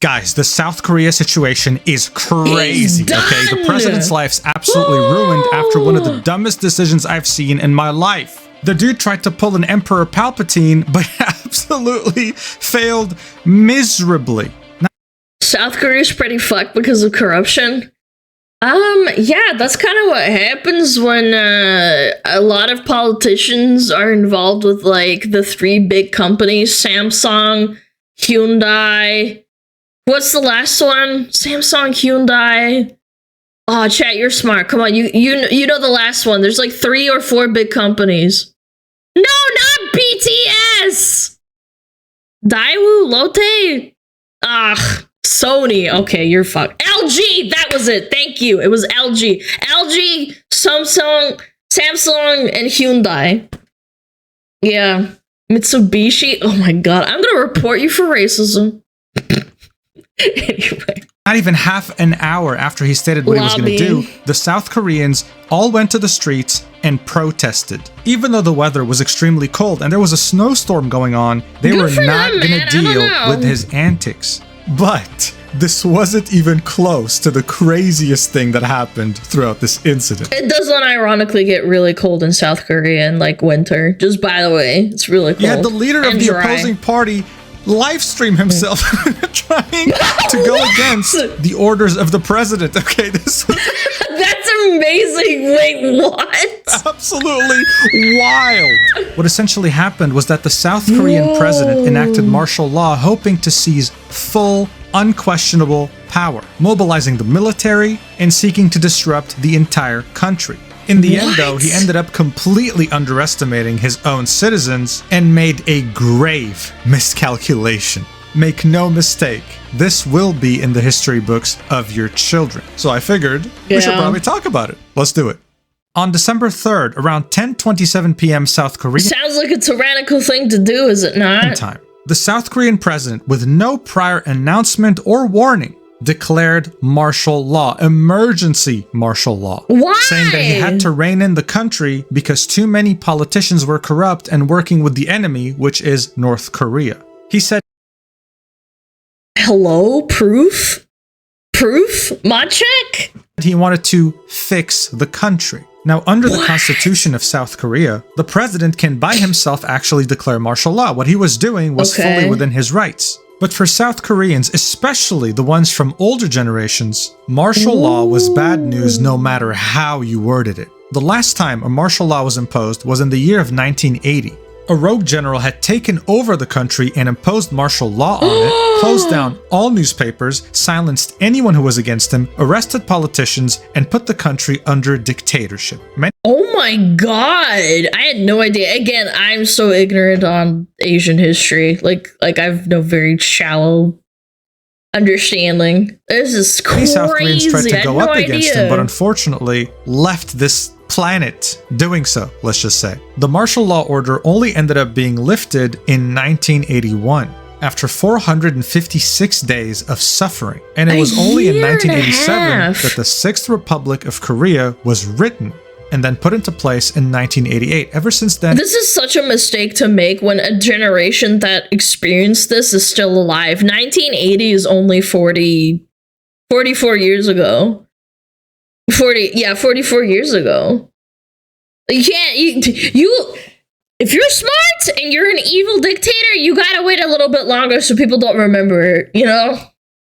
Guys, the South Korea situation is crazy, okay? The president's life's absolutely ruined after one of the dumbest decisions I've seen in my life. The dude tried to pull an Emperor Palpatine, but absolutely failed miserably. South Korea's pretty fucked because of corruption. Yeah, that's kind of what happens when a lot of politicians are involved with, like, the three big companies, Samsung, Hyundai. What's the last one? Samsung, Hyundai. Oh, chat, you're smart. Come on, you know the last one. There's like 3 or 4 big companies. No, not BTS! Daewoo, Lotte? Sony. Okay, you're fucked. LG! That was it. Thank you. It was LG. LG, Samsung, and Hyundai. Yeah. Mitsubishi. Oh my god. I'm gonna report you for racism. Anyway. Not even half an hour after he stated what he was going to do, the South Koreans all went to the streets and protested. Even though the weather was extremely cold and there was a snowstorm going on, they were not going to deal with his antics. But this wasn't even close to the craziest thing that happened throughout this incident. It does unironically get really cold in South Korea in like winter. Just by the way, it's really cold. Yeah, the leader of the opposing party live stream himself trying to go against the orders of the president. Okay, this that's amazing. Wait, what? Absolutely wild. What essentially happened was that the South Korean president enacted martial law, hoping to seize full, unquestionable power, mobilizing the military and seeking to disrupt the entire country. In the end, though, he ended up completely underestimating his own citizens and made a grave miscalculation. Make no mistake, this will be in the history books of your children. So I figured we should probably talk about it. Let's do it. On December 3rd, around 10:27 p.m. South Korea... Sounds like a tyrannical thing to do, is it not? ...time. The South Korean president, with no prior announcement or warning, declared martial law, emergency martial law. Why? Saying that he had to rein in the country because too many politicians were corrupt and working with the enemy, which is North Korea. He said, hello? Proof? Proof? My check? He wanted to fix the country. Now, under the Constitution of South Korea, the president can by himself actually declare martial law. What he was doing was fully within his rights. But for South Koreans, especially the ones from older generations, martial law was bad news no matter how you worded it. The last time a martial law was imposed was in the year of 1980. A rogue general had taken over the country and imposed martial law on it, closed down all newspapers, silenced anyone who was against him, arrested politicians, and put the country under dictatorship. Oh my god! I had no idea. Again, I'm so ignorant on Asian history. Like I have no very shallow understanding. This is crazy. Many South Koreans tried to go up against him, but unfortunately left this planet doing so, let's just say. The martial law order only ended up being lifted in 1981. After 456 days of suffering. And it was only in 1987 that the Sixth Republic of Korea was written and then put into place in 1988. Ever since then... This is such a mistake to make when a generation that experienced this is still alive. 1980 is only 44 years ago. 44 years ago. You can't, if you're smart and you're an evil dictator, you gotta wait a little bit longer so people don't remember it, you know?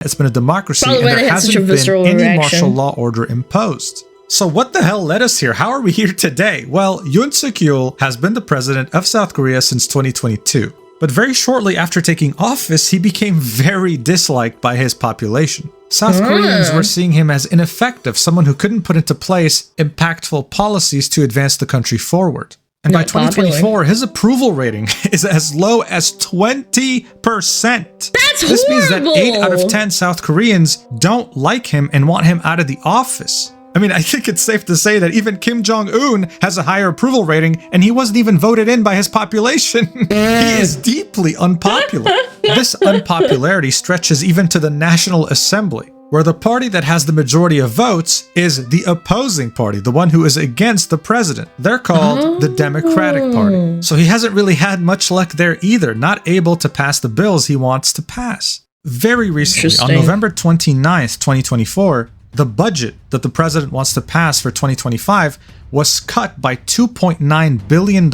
It's been a democracy and there hasn't been any martial law order imposed. So what the hell led us here? How are we here today? Well, Yoon Suk-yeol has been the president of South Korea since 2022. But very shortly after taking office, he became very disliked by his population. South Koreans were seeing him as ineffective, someone who couldn't put into place impactful policies to advance the country forward. And by 2024, his approval rating is as low as 20%. That's horrible! This means that 8 out of 10 South Koreans don't like him and want him out of the office. I mean, I think it's safe to say that even Kim Jong-un has a higher approval rating, and he wasn't even voted in by his population. He is deeply unpopular. This unpopularity stretches even to the National Assembly. where the party that has the majority of votes is the opposing party, the one who is against the president. They're called the Democratic Party. So he hasn't really had much luck there either, not able to pass the bills he wants to pass. Very recently, on November 29th, 2024, the budget that the president wants to pass for 2025 was cut by $2.9 billion.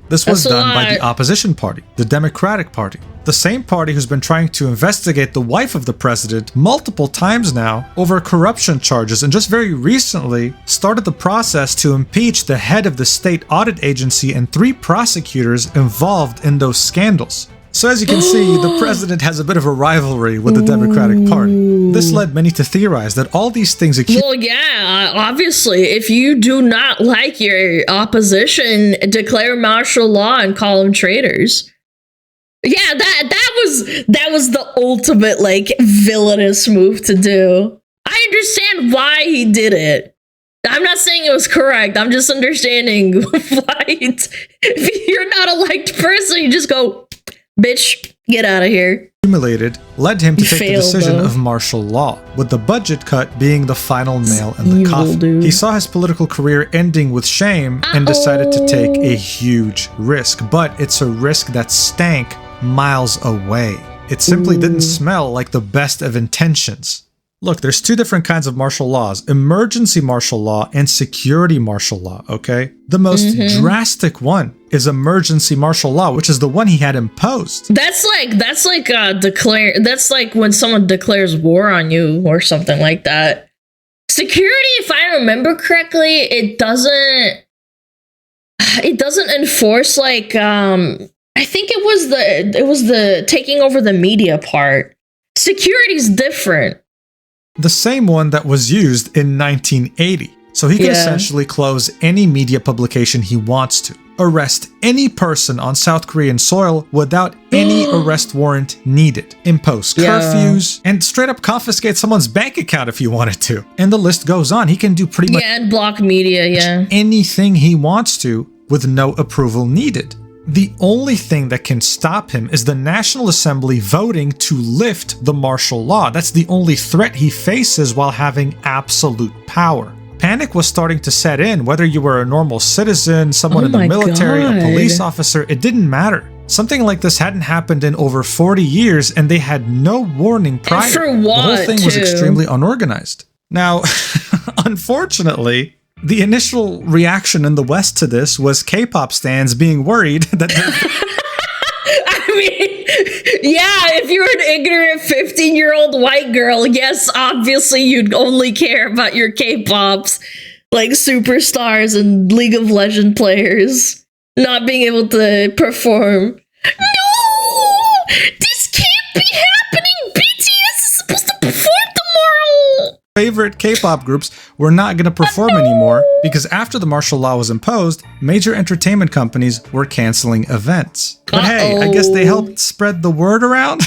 This was done by the opposition party, the Democratic Party. The same party who's been trying to investigate the wife of the president multiple times now over corruption charges, and just very recently started the process to impeach the head of the state audit agency and 3 prosecutors involved in those scandals. So as you can see, the president has a bit of a rivalry with the Democratic Party. This led many to theorize that all these things... Well, yeah, obviously, if you do not like your opposition, declare martial law and call them traitors. Yeah, that was the ultimate, like, villainous move to do. I understand why he did it. I'm not saying it was correct. I'm just understanding why if you're not a liked person, you just go... Bitch, get out of here. Accumulated led him to take the decision of martial law, with the budget cut being the final nail in the coffin. Dude. He saw his political career ending with shame and decided to take a huge risk, but it's a risk that stank miles away. It simply didn't smell like the best of intentions. Look, there's 2 different kinds of martial laws, emergency martial law and security martial law, okay? The most drastic one is emergency martial law, which is the one he had imposed. That's like when someone declares war on you or something like that. Security, if I remember correctly, it doesn't enforce like I think it was the taking over the media part. Security's different. The same one that was used in 1980. So he can essentially close any media publication he wants to, arrest any person on South Korean soil without any arrest warrant needed, impose curfews, and straight up confiscate someone's bank account if you wanted to. And the list goes on. He can do pretty much and block media, anything he wants to with no approval needed. The only thing that can stop him is the National Assembly voting to lift the martial law. That's the only threat he faces while having absolute power. Panic was starting to set in, whether you were a normal citizen, someone in the military, a police officer, it didn't matter. Something like this hadn't happened in over 40 years, and they had no warning prior. And for what, the whole thing was extremely unorganized. Now, unfortunately, the initial reaction in the West to this was K-pop stans being worried that I mean, yeah, if you're an ignorant 15-year-old white girl, yes, obviously you'd only care about your K-pops, like superstars and League of Legends players not being able to perform. No! This can't be happening! BTS is supposed to perform tomorrow! Favorite K-pop groups were not going to perform anymore because after the martial law was imposed, major entertainment companies were canceling events. But hey, I guess they helped spread the word around.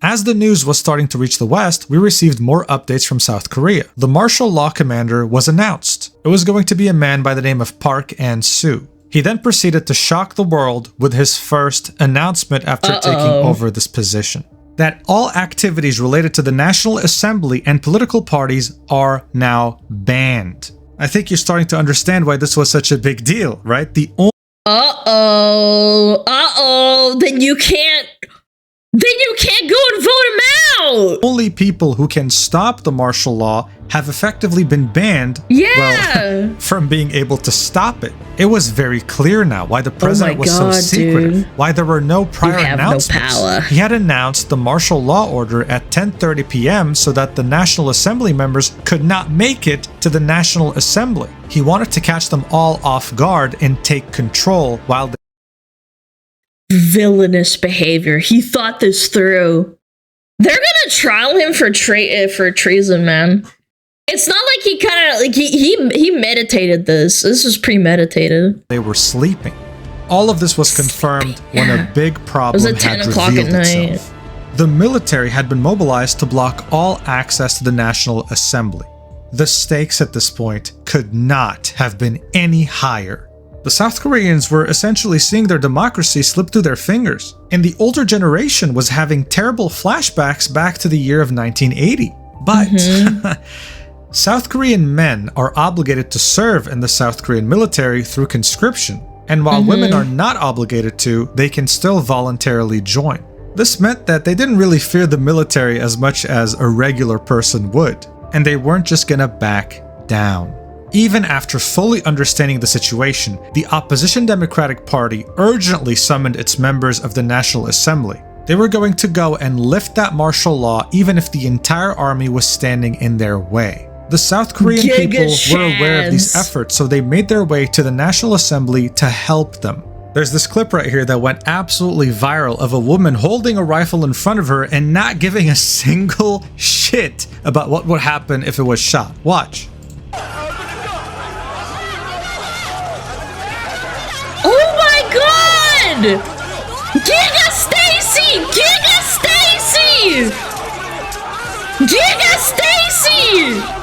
As the news was starting to reach the West, we received more updates from South Korea. The martial law commander was announced. It was going to be a man by the name of Park An-soo. He then proceeded to shock the world with his first announcement after taking over this position. That all activities related to the National Assembly and political parties are now banned. I think you're starting to understand why this was such a big deal, right? Then you can't go and vote him out! Only people who can stop the martial law have effectively been banned from being able to stop it. It was very clear now why the president was so secretive, why there were no prior announcements. No power. He had announced the martial law order at 10:30 p.m. so that the National Assembly members could not make it to the National Assembly. He wanted to catch them all off guard and take control while they villainous behavior. He thought this through. They're gonna trial him for treason, man. It's not like he kind of like he meditated this. This was premeditated. They were sleeping. All of this was confirmed when a big problem had revealed itself. The military had been mobilized to block all access to the National Assembly. The stakes at this point could not have been any higher. The South Koreans were essentially seeing their democracy slip through their fingers, and the older generation was having terrible flashbacks back to the year of 1980. But South Korean men are obligated to serve in the South Korean military through conscription. And while women are not obligated to, they can still voluntarily join. This meant that they didn't really fear the military as much as a regular person would. And they weren't just gonna back down. Even after fully understanding the situation, the opposition Democratic Party urgently summoned its members of the National Assembly. They were going to go and lift that martial law even if the entire army was standing in their way. The South Korean people were aware of these efforts, so they made their way to the National Assembly to help them. There's this clip right here that went absolutely viral of a woman holding a rifle in front of her and not giving a single shit about what would happen if it was shot. Watch. Oh my god! Giga Stacy! Giga Stacy! Giga Stacy!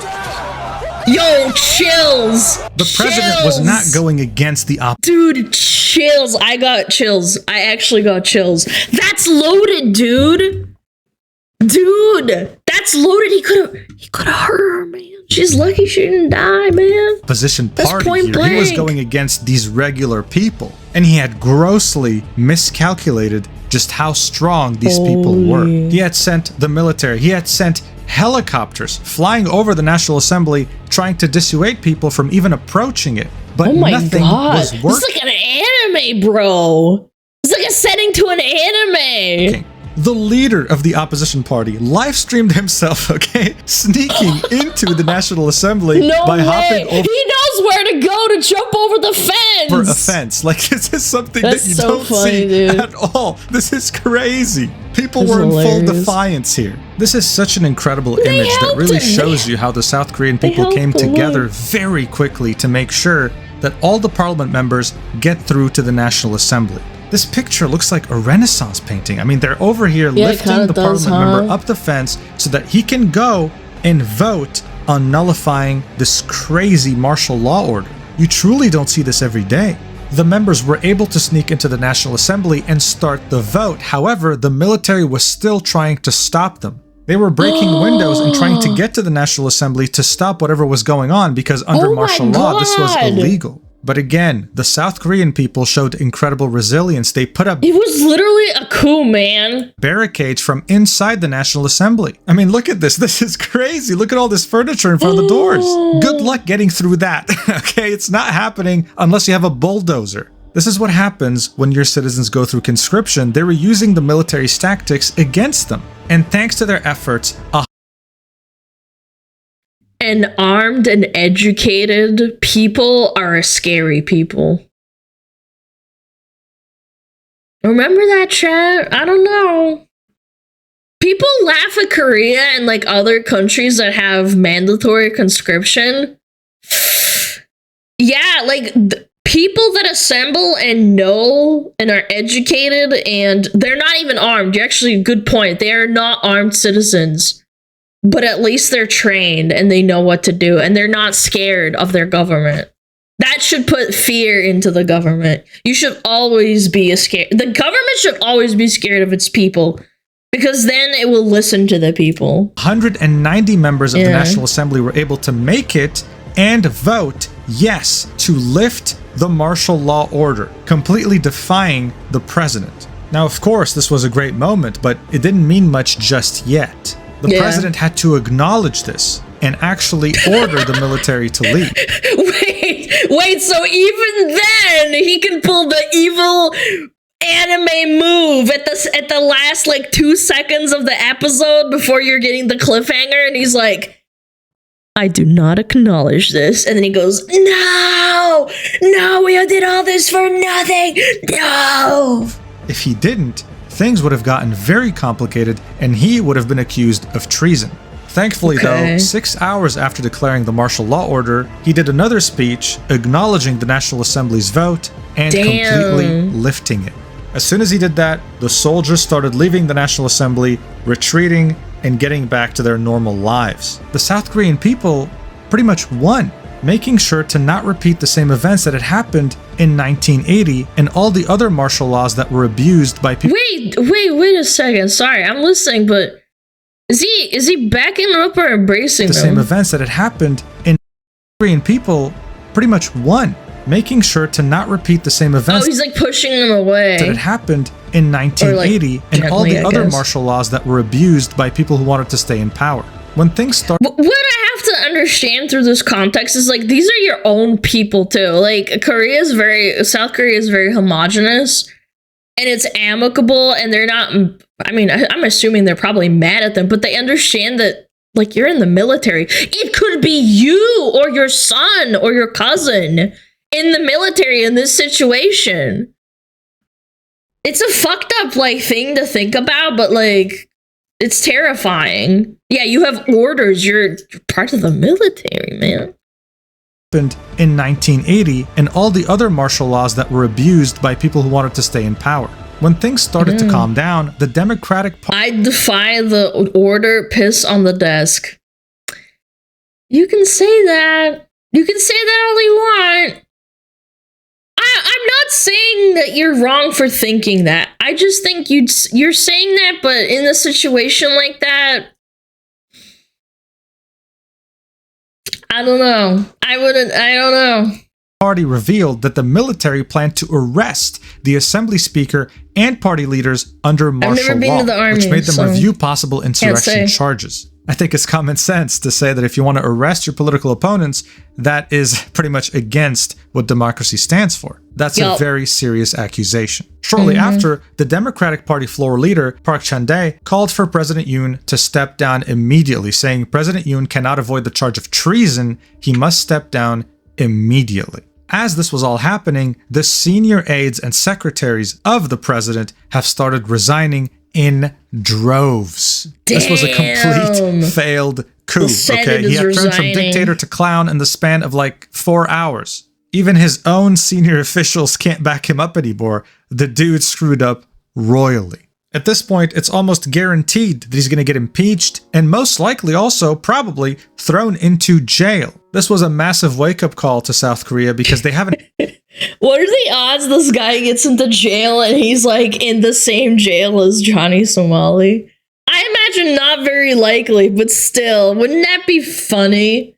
Yo, chills! The president was not going against the Dude, chills. I got chills. I actually got chills. That's loaded, dude. Dude, that's loaded. He could have hurt her, man. She's lucky she didn't die, man. Opposition party here. He was going against these regular people, and he had grossly miscalculated just how strong these people were. He had sent the military. He had sent helicopters flying over the National Assembly trying to dissuade people from even approaching it. But nothing was working. It's like an anime, bro. It's like a setting to an anime. Okay. The leader of the opposition party live streamed himself, sneaking into the National Assembly by hopping over. He knows where to go to jump over the fence. For a fence. Like, this is something that you don't see at all. This is crazy. People were in full defiance here. This is such an incredible image that really shows you how the South Korean people came together very quickly to make sure that all the parliament members get through to the National Assembly. This picture looks like a Renaissance painting. I mean, they're over here lifting the parliament member up the fence so that he can go and vote on nullifying this crazy martial law order. You truly don't see this every day. The members were able to sneak into the National Assembly and start the vote. However, the military was still trying to stop them. They were breaking windows and trying to get to the National Assembly to stop whatever was going on because under martial law, this was illegal. But again, the South Korean people showed incredible resilience. They put up— it was literally a coup, man. —barricades from inside the National Assembly. I mean, look at this. This is crazy. Look at all this furniture in front of the doors. Good luck getting through that. It's not happening unless you have a bulldozer. This is what happens when your citizens go through conscription. They were using the military's tactics against them. And thanks to their efforts, and armed and educated people are a scary people. Remember that, chat? I don't know. People laugh at Korea and like other countries that have mandatory conscription. Yeah, like people that assemble and know and are educated and they're not even armed. You're actually, good point. They are not armed citizens. But at least they're trained and they know what to do and they're not scared of their government. That should put fear into the government. You should always be scared. The government should always be scared of its people because then it will listen to the people. 190 members of the National Assembly were able to make it and vote yes to lift the martial law order, completely defying the president. Now, of course, this was a great moment, but it didn't mean much just yet. The president had to acknowledge this and actually order the military to leave. Wait, so even then he can pull the evil anime move at the last like 2 seconds of the episode before you're getting the cliffhanger, and he's like, I do not acknowledge this. And then he goes, no, we did all this for nothing. No. If he didn't, things would have gotten very complicated and he would have been accused of treason. Thankfully, though, 6 hours after declaring the martial law order, he did another speech acknowledging the National Assembly's vote and completely lifting it. As soon as he did that, the soldiers started leaving the National Assembly, retreating, and getting back to their normal lives. The South Korean people pretty much won, making sure to not repeat the same events that had happened in 1980 and all the other martial laws that were abused by people. Wait a second. Sorry, I'm listening, but Is he backing up or embracing the them? same events that had happened in Korean people pretty much won, making sure to not repeat the same events he's like pushing them away. that had happened in 1980 like, and all the gently, I other guess. martial laws that were abused by people who wanted to stay in power. When things started, What I have to understand through this context is like these are your own people too. Like South Korea is very homogenous, and it's amicable, and they're not. I mean, I'm assuming they're probably mad at them, but they understand that like you're in the military. It could be you or your son or your cousin in the military in this situation. It's a fucked up like thing to think about, but like it's terrifying. Yeah, you have orders. You're part of the military, man. happened in 1980 and all the other martial laws that were abused by people who wanted to stay in power. When things started to calm down, the Democratic Party... I defy the order, piss on the desk. You can say that. You can say that all you want. I'm not saying that you're wrong for thinking that. I just think you're saying that, but in a situation like that, I don't know. I don't know. Party revealed that the military planned to arrest the assembly speaker and party leaders under martial law, which made them review possible insurrection charges. I think it's common sense to say that if you want to arrest your political opponents, that is pretty much against what democracy stands for. That's a very serious accusation. Shortly after, the Democratic Party floor leader, Park Chan-dae, called for President Yoon to step down immediately, saying President Yoon cannot avoid the charge of treason. He must step down immediately. As this was all happening, the senior aides and secretaries of the president have started resigning in droves. Damn. This was a complete failed coup. Okay, he had turned from dictator to clown in the span of like 4 hours. Even his own senior officials can't back him up anymore. The dude screwed up royally. At this point, it's almost guaranteed that he's going to get impeached and most likely also probably thrown into jail. This was a massive wake-up call to South Korea because they haven't... What are the odds this guy gets into jail and he's like in the same jail as Johnny Somali? I imagine not very likely, but still, wouldn't that be funny?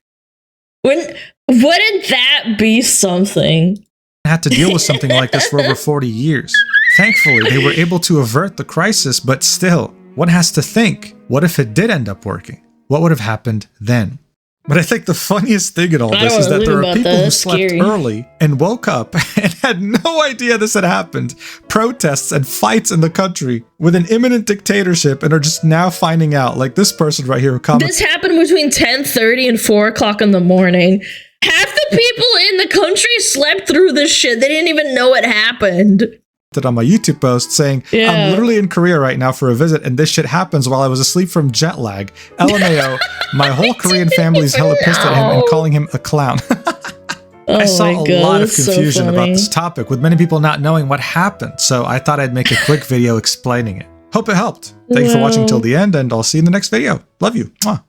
Wouldn't that be something? Had to deal with something like this for over 40 years. Thankfully, they were able to avert the crisis, but still, one has to think, what if it did end up working? What would have happened then? But I think the funniest thing in all this is that there are people who slept early and woke up and had no idea this had happened. Protests and fights in the country with an imminent dictatorship and are just now finding out, like this person right here who commented. This happened between 10:30 and 4 o'clock in the morning. Half the people in the country slept through this shit. They didn't even know it happened. On my YouTube post saying, I'm literally in Korea right now for a visit and this shit happens while I was asleep from jet lag. LMAO, my whole Korean family's hella pissed at him and calling him a clown. I saw a lot of confusion about this topic with many people not knowing what happened, so I thought I'd make a quick video explaining it. Hope it helped. Thank you for watching till the end and I'll see you in the next video. Love you. Mwah.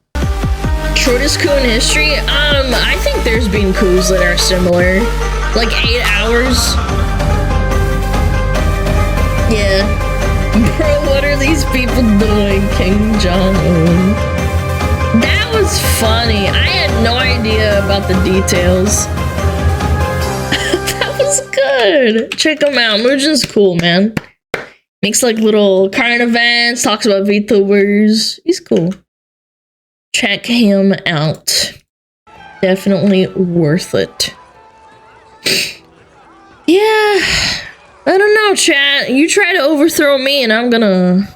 Shortest coup in history? I think there's been coups that are similar. Like 8 hours. Yeah. Bro, what are these people doing? Kim Jong-un. That was funny. I had no idea about the details. That was good. Check him out. Muujin's cool, man. Makes like little current events, talks about VTubers. He's cool. Check him out. Definitely worth it. Yeah. I don't know, chat. You try to overthrow me and I'm gonna...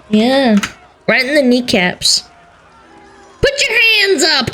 Yeah. Right in the kneecaps. Put your hands up!